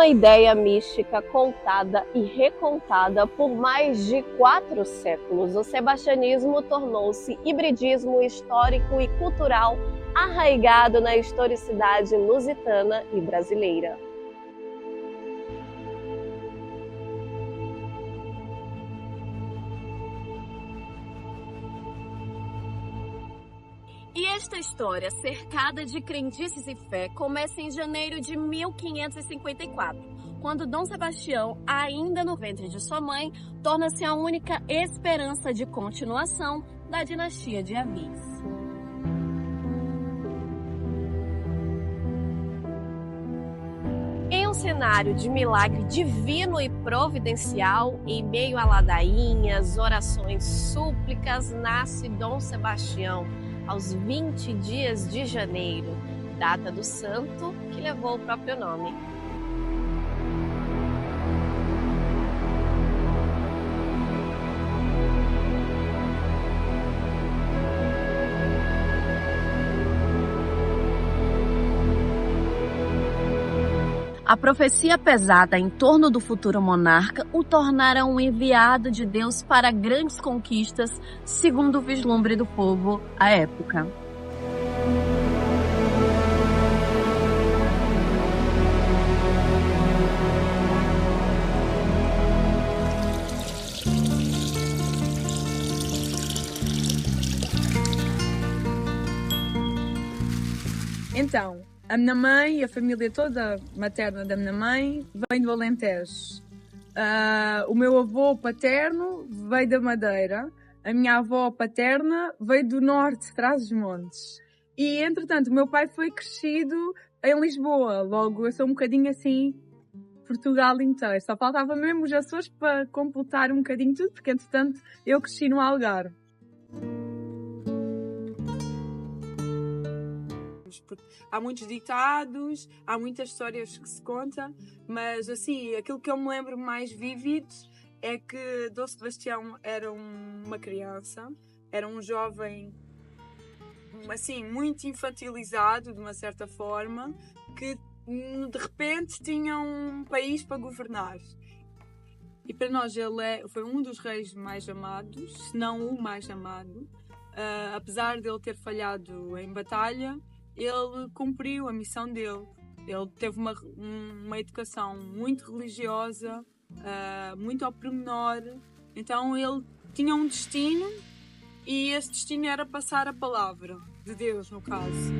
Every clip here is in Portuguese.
uma ideia mística contada e recontada por mais de 4 séculos. O sebastianismo tornou-se hibridismo histórico e cultural arraigado na historicidade lusitana e brasileira. E esta história, cercada de crendices e fé, começa em janeiro de 1554, quando Dom Sebastião, ainda no ventre de sua mãe, torna-se a única esperança de continuação da dinastia de Avis. Em um cenário de milagre divino e providencial, em meio a ladainhas, orações, súplicas, nasce Dom Sebastião, aos 20 dias de janeiro, data do santo que levou o próprio nome. A profecia pesada em torno do futuro monarca o tornara um enviado de Deus para grandes conquistas, segundo o vislumbre do povo à época. Então, a minha mãe e a família toda materna da minha mãe vem do Alentejo. O meu avô paterno veio da Madeira. A minha avó paterna veio do norte, de Trás-os-Montes. E, entretanto, o meu pai foi crescido em Lisboa. Logo, eu sou um bocadinho assim, Portugal inteiro. Só faltava mesmo os Açores para completar um bocadinho tudo, porque, entretanto, eu cresci no Algarve. Há muitos ditados, há muitas histórias que se contam, mas assim, aquilo que eu me lembro mais vívido é que Dom Sebastião era uma criança, era um jovem assim, muito infantilizado de uma certa forma, que de repente tinha um país para governar. E para nós ele foi um dos reis mais amados, se não o mais amado. Apesar de ele ter falhado em batalha, ele cumpriu a missão dele. Ele teve uma educação muito religiosa, muito ao pormenor. Então ele tinha um destino e esse destino era passar a palavra de Deus, no caso.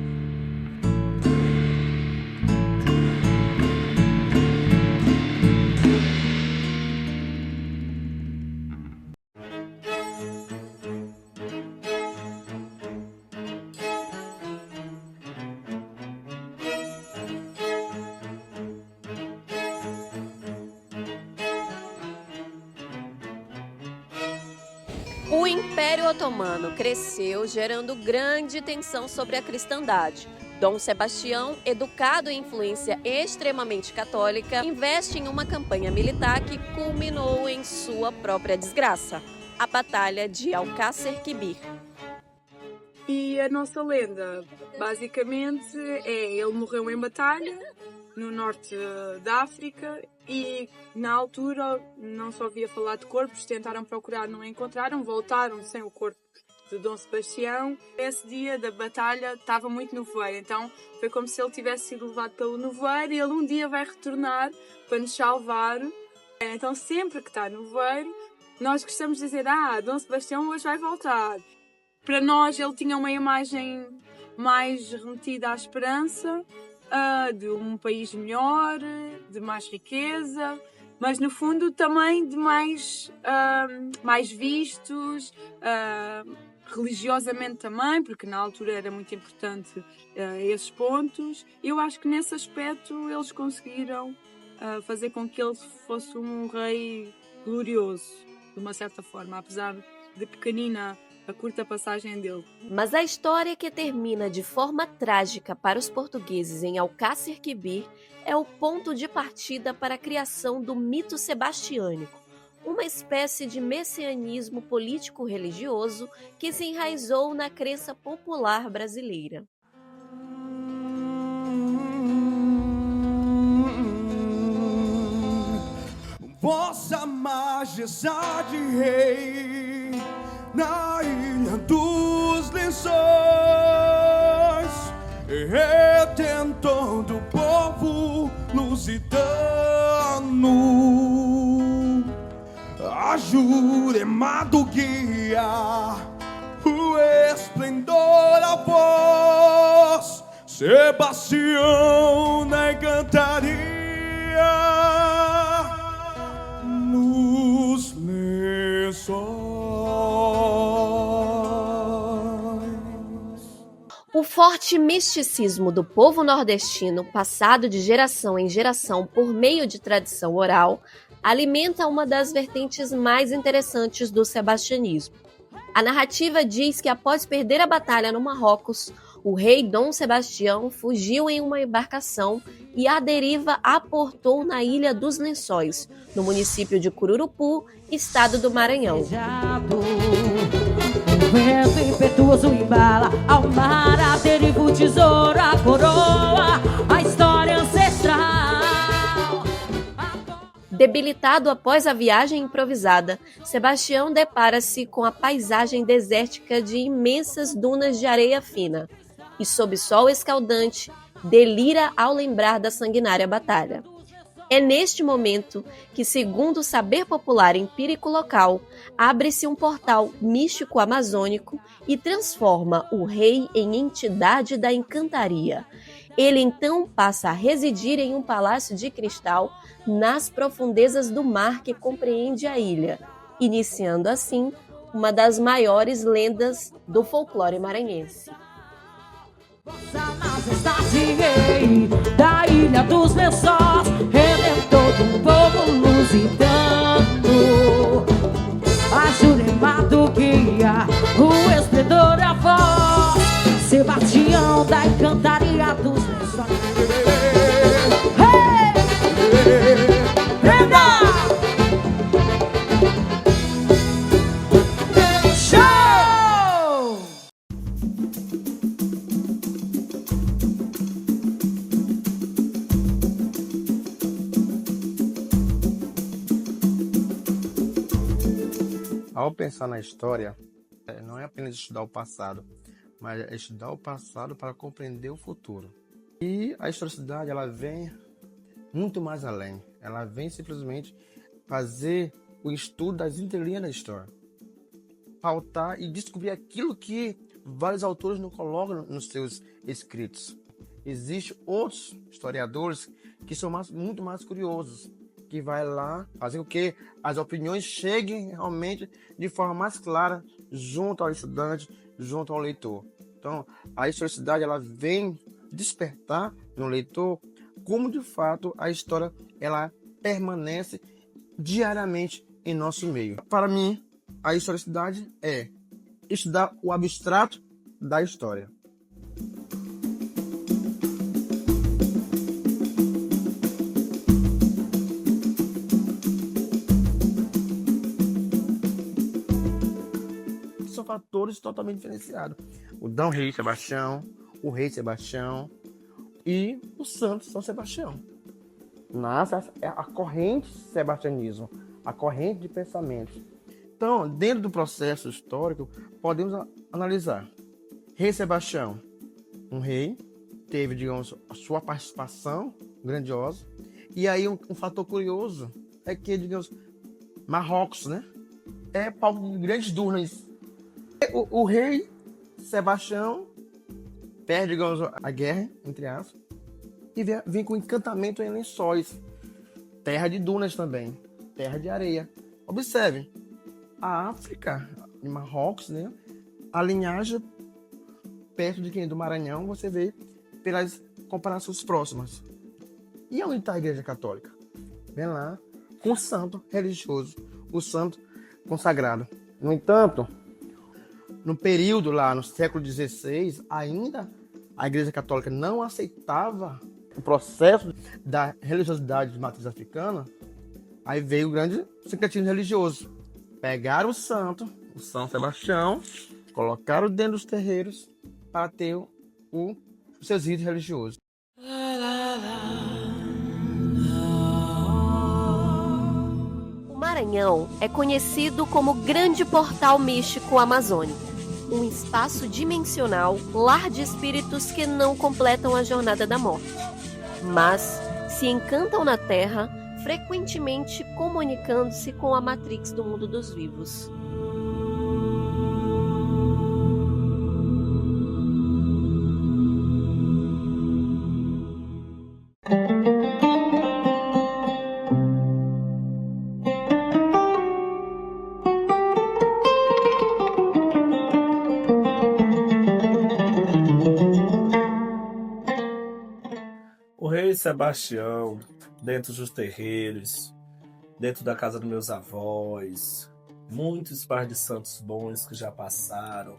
O Império Otomano cresceu, gerando grande tensão sobre a cristandade. Dom Sebastião, educado em influência extremamente católica, investe em uma campanha militar que culminou em sua própria desgraça, a Batalha de Alcácer Quibir. E a nossa lenda, basicamente, ele morreu em batalha no norte da África e na altura não só havia falar de corpos, tentaram procurar, não encontraram, voltaram sem o corpo de Dom Sebastião. Esse dia da batalha estava muito nevoeiro, então foi como se ele tivesse sido levado pelo nevoeiro e ele um dia vai retornar para nos salvar. Então sempre que está nevoeiro, nós gostamos de dizer, Dom Sebastião hoje vai voltar. Para nós ele tinha uma imagem mais remetida à esperança, de um país melhor, de mais riqueza, mas no fundo também de mais vistos, religiosamente também, porque na altura era muito importante esses pontos. Eu acho que nesse aspecto eles conseguiram fazer com que ele fosse um rei glorioso, de uma certa forma, apesar de pequenina a curta passagem dele. Mas a história que termina de forma trágica para os portugueses em Alcácer Quibir é o ponto de partida para a criação do mito sebastiânico, uma espécie de messianismo político-religioso que se enraizou na crença popular brasileira. Vossa Majestade Rei, na Ilha dos Lençóis, Redentor do povo lusitano, a Jurema guia, o esplendor a voz, Sebastião na encantaria nos lençóis. O forte misticismo do povo nordestino, passado de geração em geração por meio de tradição oral, alimenta uma das vertentes mais interessantes do sebastianismo. A narrativa diz que após perder a batalha no Marrocos, o rei Dom Sebastião fugiu em uma embarcação e à deriva aportou na Ilha dos Lençóis, no município de Cururupu, estado do Maranhão. O vento impetuoso embala ao mar, a deriva o tesouro, a coroa, a história ancestral. Debilitado após a viagem improvisada, Sebastião depara-se com a paisagem desértica de imensas dunas de areia fina e, sob sol escaldante, delira ao lembrar da sanguinária batalha. É neste momento que, segundo o saber popular empírico local, abre-se um portal místico amazônico e transforma o rei em entidade da encantaria. Ele então passa a residir em um palácio de cristal nas profundezas do mar que compreende a ilha, iniciando assim uma das maiores lendas do folclore maranhense. Vossa Majestade Rei, da Ilha dos Lençóis, Redentor do povo lusitano, a Jurema guia, o esplendor a voz, Sebastião da encantaria dos Lençóis. Hey! Brenda! Show! Ao pensar na história, não é apenas estudar o passado, mas é estudar o passado para compreender o futuro. E a historicidade, ela vem muito mais além. Ela vem simplesmente fazer o estudo das entrelinhas da história. Pautar e descobrir aquilo que vários autores não colocam nos seus escritos. Existem outros historiadores que são muito mais curiosos, que vai lá fazer com que as opiniões cheguem realmente de forma mais clara junto ao estudante, junto ao leitor. Então, a historicidade, ela vem despertar no leitor como de fato a história ela permanece diariamente em nosso meio. Para mim, a historicidade é estudar o abstrato da história. São fatores totalmente diferenciados. O Dom Rei Sebastião, o Rei Sebastião e o Santo São Sebastião. Nasce a corrente sebastianismo, a corrente de pensamento. Então, dentro do processo histórico, podemos analisar. Rei Sebastião, um rei, teve, digamos, a sua participação grandiosa. E aí um fator curioso é que, digamos, Marrocos, né? É palco de grandes dunas. O rei Sebastião perde, digamos, a guerra, entre aspas, e vem com encantamento em Lençóis, terra de dunas também, terra de areia. Observe, a África, de Marrocos, né, a linhagem perto de quem? Do Maranhão, você vê pelas comparações próximas. E onde está a Igreja Católica? Vem lá com o santo religioso, o santo consagrado. No entanto, no período lá, no século XVI, ainda a Igreja Católica não aceitava o processo da religiosidade de matriz africana. Aí veio o grande sincretismo religioso. Pegaram o santo, o São Sebastião, colocaram dentro dos terreiros para ter os seus ritos religiosos. Maranhão é conhecido como Grande Portal Místico Amazônico, um espaço dimensional, lar de espíritos que não completam a jornada da morte, mas se encantam na Terra, frequentemente comunicando-se com a Matrix do mundo dos vivos. O rei Sebastião, dentro dos terreiros, dentro da casa dos meus avós, muitos pais de santos bons que já passaram,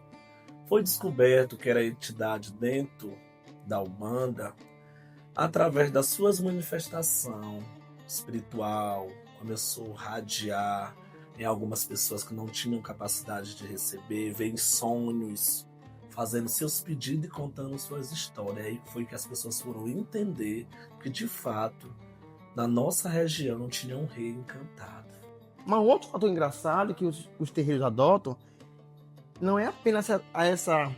foi descoberto que era entidade dentro da Umbanda através das suas manifestações espiritual, começou a radiar em algumas pessoas que não tinham capacidade de receber, ver em sonhos, fazendo seus pedidos e contando suas histórias. Aí foi que as pessoas foram entender que, de fato, na nossa região não tinha um rei encantado. Mas outro fator engraçado que os terreiros adotam não é apenas essa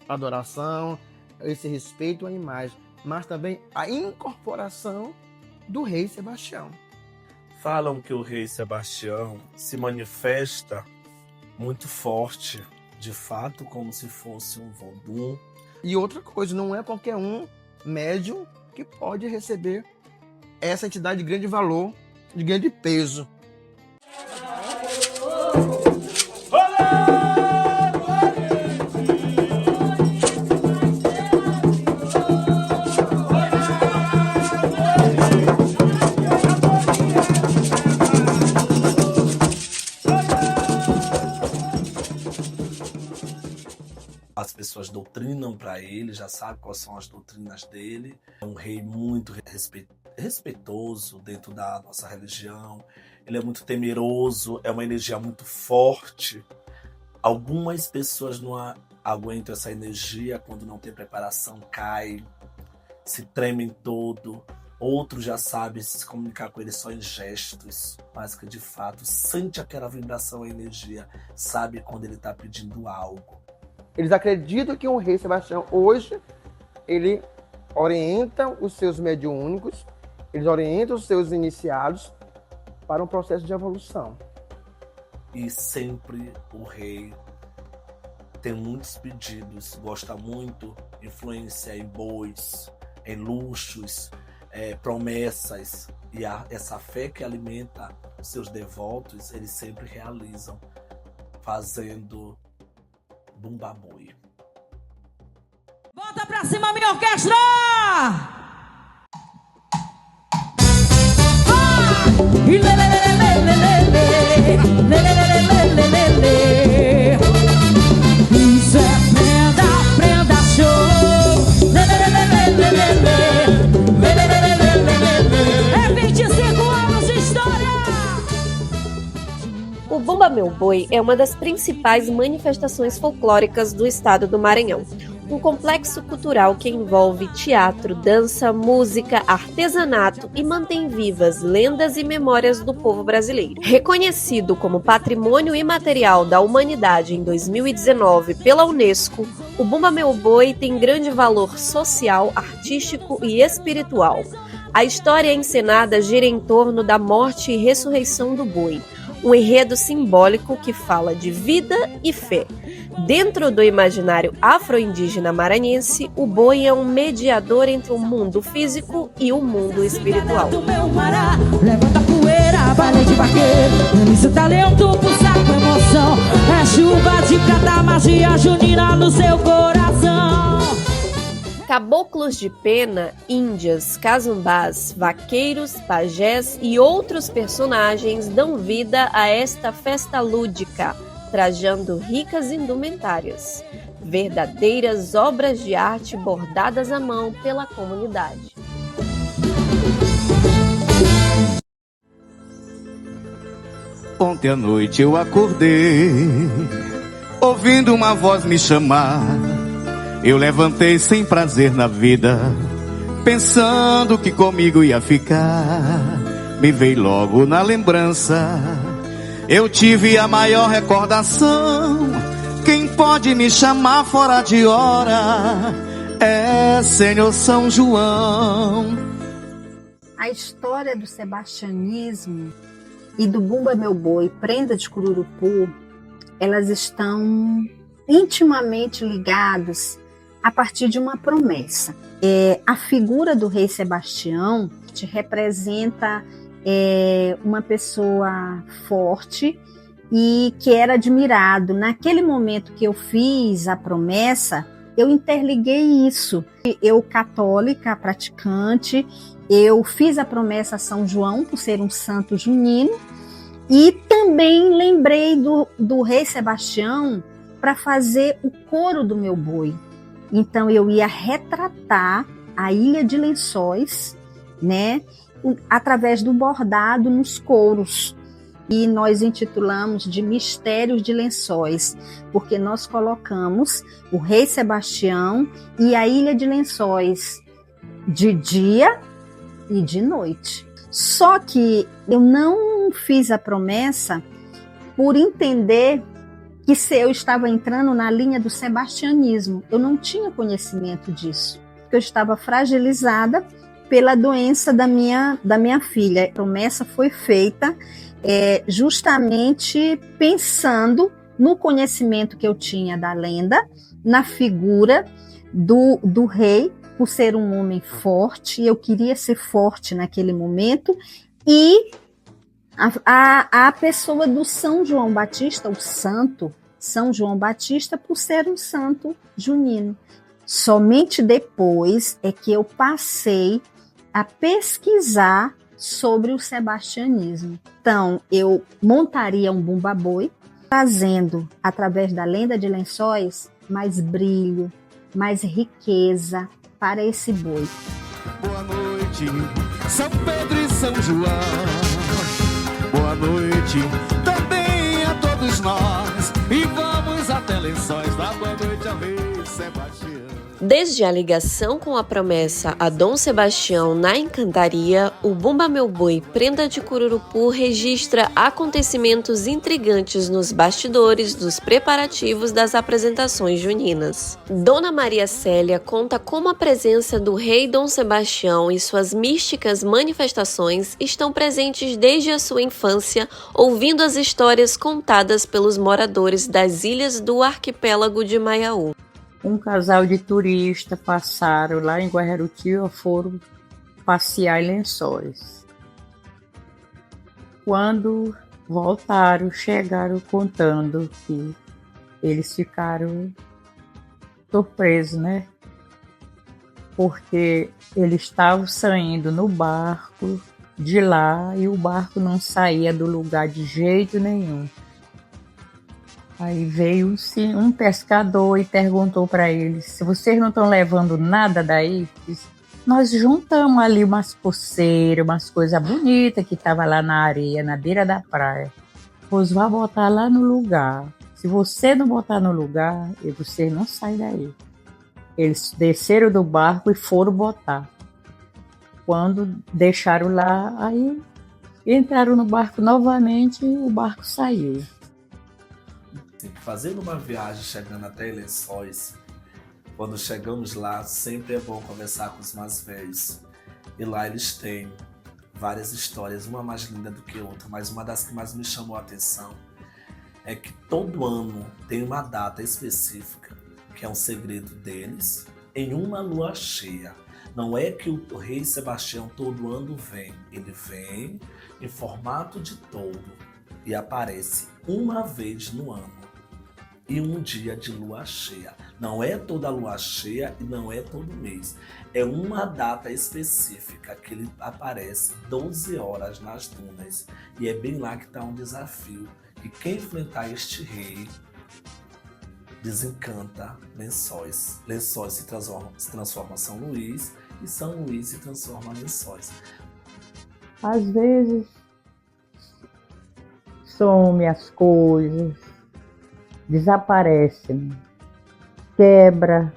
adoração, esse respeito à imagem, mas também a incorporação do rei Sebastião. Falam que o rei Sebastião se manifesta muito forte, de fato, como se fosse um vodum. E outra coisa, não é qualquer um médium que pode receber essa entidade de grande valor, de grande peso. As pessoas doutrinam para ele, já sabem quais são as doutrinas dele. É um rei muito respeitoso dentro da nossa religião. Ele é muito temeroso, é uma energia muito forte. Algumas pessoas não aguentam essa energia, quando não tem preparação, caem, se tremem todo. Outros já sabem se comunicar com ele só em gestos, mas que de fato sente aquela vibração, a energia, sabe quando ele está pedindo algo. Eles acreditam que o rei Sebastião hoje, ele orienta os seus mediúnicos, eles orientam os seus iniciados para um processo de evolução. E sempre o rei tem muitos pedidos, gosta muito, influência em bois, em luxos, promessas. E essa fé que alimenta os seus devotos, eles sempre realizam, fazendo Bumba-boi. Bota pra cima, minha orquestra! Isso é prenda show. É 25 anos de história. O Bumba Meu Boi é uma das principais manifestações folclóricas do estado do Maranhão. Um complexo cultural que envolve teatro, dança, música, artesanato e mantém vivas lendas e memórias do povo brasileiro. Reconhecido como Patrimônio Imaterial da Humanidade em 2019 pela Unesco, o Bumba Meu Boi tem grande valor social, artístico e espiritual. A história encenada gira em torno da morte e ressurreição do boi, um enredo simbólico que fala de vida e fé. Dentro do imaginário afro-indígena maranhense, o boi é um mediador entre o mundo físico e o mundo espiritual. Levanta a poeira, balé de vaqueiro, esse talento pulsar com emoção. É chuva de prata, magia junina no seu coração. Caboclos de pena, índias, casumbás, vaqueiros, pajés e outros personagens dão vida a esta festa lúdica, trajando ricas indumentárias, verdadeiras obras de arte bordadas à mão pela comunidade. Ontem à noite eu acordei, ouvindo uma voz me chamar. Eu levantei sem prazer na vida, pensando que comigo ia ficar. Me veio logo na lembrança eu tive a maior recordação. Quem pode me chamar fora de hora é Senhor São João. A história do sebastianismo e do Bumba Meu Boi, Prenda de Cururupu, elas estão intimamente ligadas a partir de uma promessa. A figura do rei Sebastião te representa uma pessoa forte e que era admirado. Naquele momento que eu fiz a promessa, eu interliguei isso. Eu, católica, praticante, eu fiz a promessa a São João por ser um santo junino e também lembrei do rei Sebastião para fazer o coro do meu boi. Então eu ia retratar a Ilha de Lençóis, né, através do bordado nos couros. E nós intitulamos de Mistérios de Lençóis, porque nós colocamos o rei Sebastião e a Ilha de Lençóis de dia e de noite. Só que eu não fiz a promessa por entender que se eu estava entrando na linha do sebastianismo. Eu não tinha conhecimento disso, porque eu estava fragilizada pela doença da minha filha. A promessa foi feita justamente pensando no conhecimento que eu tinha da lenda, na figura do rei, por ser um homem forte. Eu queria ser forte naquele momento, e a pessoa do São João Batista, o santo São João Batista, por ser um santo junino. Somente depois é que eu passei a pesquisar sobre o sebastianismo. Então, eu montaria um Bumba Boi, trazendo, através da lenda de Lençóis, mais brilho, mais riqueza para esse boi. Boa noite, São Pedro e São João. Boa noite também a todos nós. E vamos até Lençóis, dar boa noite ao rei Sebastião. Desde a ligação com a promessa a Dom Sebastião na Encantaria, o Bumba Meu Boi, Prenda de Cururupu registra acontecimentos intrigantes nos bastidores dos preparativos das apresentações juninas. Dona Maria Célia conta como a presença do rei Dom Sebastião e suas místicas manifestações estão presentes desde a sua infância, ouvindo as histórias contadas pelos moradores das ilhas do arquipélago de Maiaú. Um casal de turistas passaram lá em Guararapes, foram passear em Lençóis. Quando voltaram, chegaram contando que eles ficaram surpresos, né? Porque eles estavam saindo no barco de lá e o barco não saía do lugar de jeito nenhum. Aí veio um pescador e perguntou para eles: se vocês não estão levando nada daí? Nós juntamos ali umas pulseiras, umas coisas bonitas que estavam lá na areia, na beira da praia. Pois vai botar lá no lugar. Se você não botar no lugar, você não sai daí. Eles desceram do barco e foram botar. Quando deixaram lá, aí entraram no barco novamente e o barco saiu. Fazendo uma viagem, chegando até Lençóis, quando chegamos lá, sempre é bom conversar com os mais velhos. E lá eles têm várias histórias, uma mais linda do que outra, mas uma das que mais me chamou a atenção é que todo ano tem uma data específica, que é um segredo deles, em uma lua cheia. Não é que o rei Sebastião todo ano vem, ele vem em formato de touro e aparece uma vez no ano. E um dia de lua cheia. Não é toda lua cheia e não é todo mês. É uma data específica que ele aparece 12 horas nas dunas. E é bem lá que está um desafio. E quem enfrentar este rei desencanta Lençóis. Lençóis se transforma em São Luís e São Luís se transforma em Lençóis. Às vezes some as coisas, desaparece, quebra,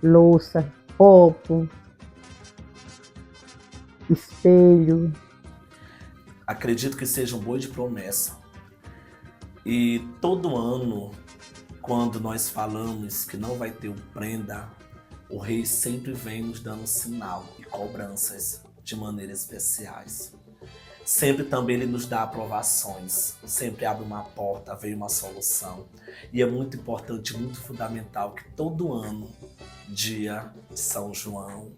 louça, copo, espelho. Acredito que seja um boi de promessa, E todo ano, quando nós falamos que não vai ter o prenda, o rei sempre vem nos dando sinal e cobranças de maneiras especiais. Sempre também ele nos dá aprovações, sempre abre uma porta, vem uma solução. E é muito importante, muito fundamental que todo ano, dia de São João,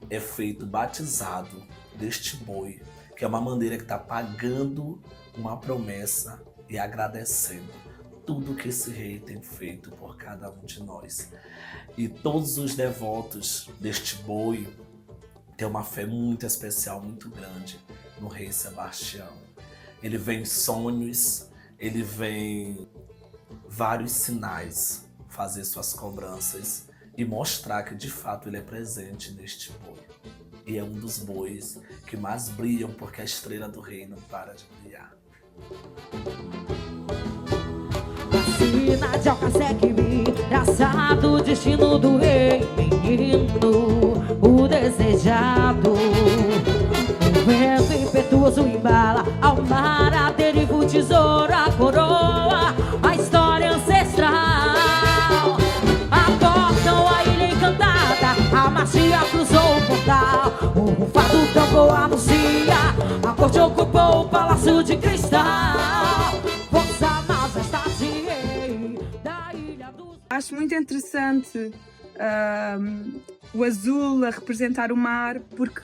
é feito o batizado deste boi, que é uma maneira que está pagando uma promessa e agradecendo tudo que esse rei tem feito por cada um de nós. E todos os devotos deste boi têm uma fé muito especial, muito grande no rei Sebastião. Ele vem em sonhos, ele vem vários sinais fazer suas cobranças e mostrar que de fato ele é presente neste boi. E é um dos bois que mais brilham porque a estrela do rei não para de brilhar. Vacina de Alcacequimi, traçado o destino do rei, menino, o desejado. O vento impetuoso embala ao mar, a deriva o tesouro, a coroa, a história ancestral. Acordam a ilha encantada, a magia cruzou o portal. O fado tocou a Lucia, a corte ocupou o palácio de cristal. Vossa Majestade, rei da ilha dos... Acho muito interessante o azul a representar o mar, porque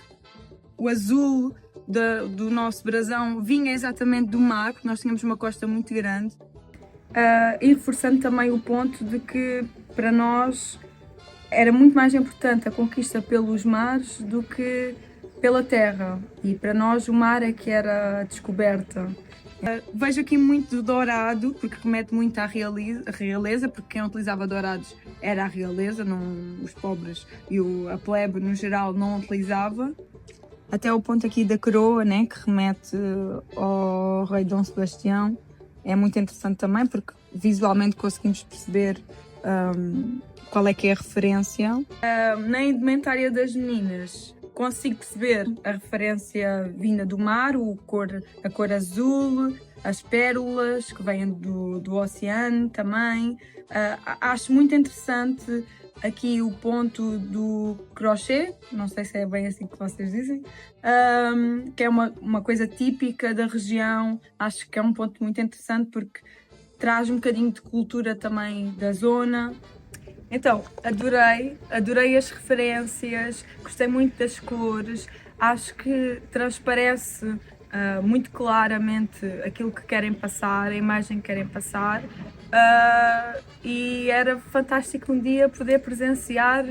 o azul do nosso brasão vinha exatamente do mar, porque nós tínhamos uma costa muito grande. E reforçando também o ponto de que para nós era muito mais importante a conquista pelos mares do que pela terra. E para nós o mar é que era a descoberta. Vejo aqui muito dourado, porque remete muito à realeza, porque quem utilizava dourados era a realeza, não, os pobres e a plebe no geral não utilizava. Até o ponto aqui da coroa, né, que remete ao rei Dom Sebastião, é muito interessante também, porque visualmente conseguimos perceber qual é que é a referência. Na indumentária das meninas consigo perceber a referência vinda do mar, a cor azul, as pérolas que vêm do oceano também. Acho muito interessante aqui o ponto do crochê, não sei se é bem assim que vocês dizem, que é uma coisa típica da região. Acho que é um ponto muito interessante porque traz um bocadinho de cultura também da zona. Então, adorei as referências, gostei muito das cores, acho que transparece muito claramente aquilo que querem passar, a imagem que querem passar, e era fantástico um dia poder presenciar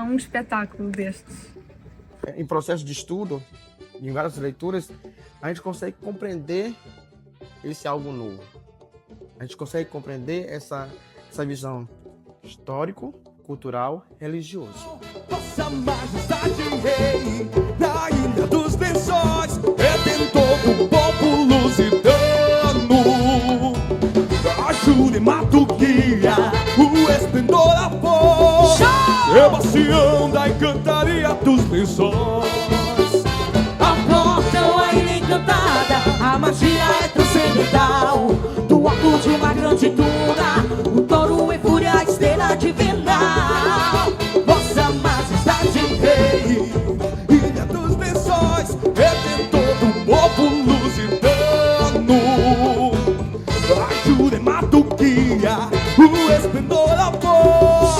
um espetáculo destes. Em processo de estudo, em várias leituras, a gente consegue compreender esse algo novo. A gente consegue compreender essa visão histórico, cultural, religioso. Vossa Majestade Rei, da Ilha dos Lençóis, redentor do povo lusitano, da Jurema do guia, o esplendor a voz, Sebastião da encantaria dos Lençóis. Acordam a ilha encantada, a magia é transcendental. Do alto de uma grande duna, o touro em fúria, a estrela divinal. Vossa Majestade Rei, Ilha dos Lençóis, redentor do povo lusitano, da Jurema do guia, o esplendor a voz,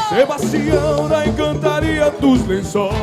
Sebastião da encantaria dos Lençóis.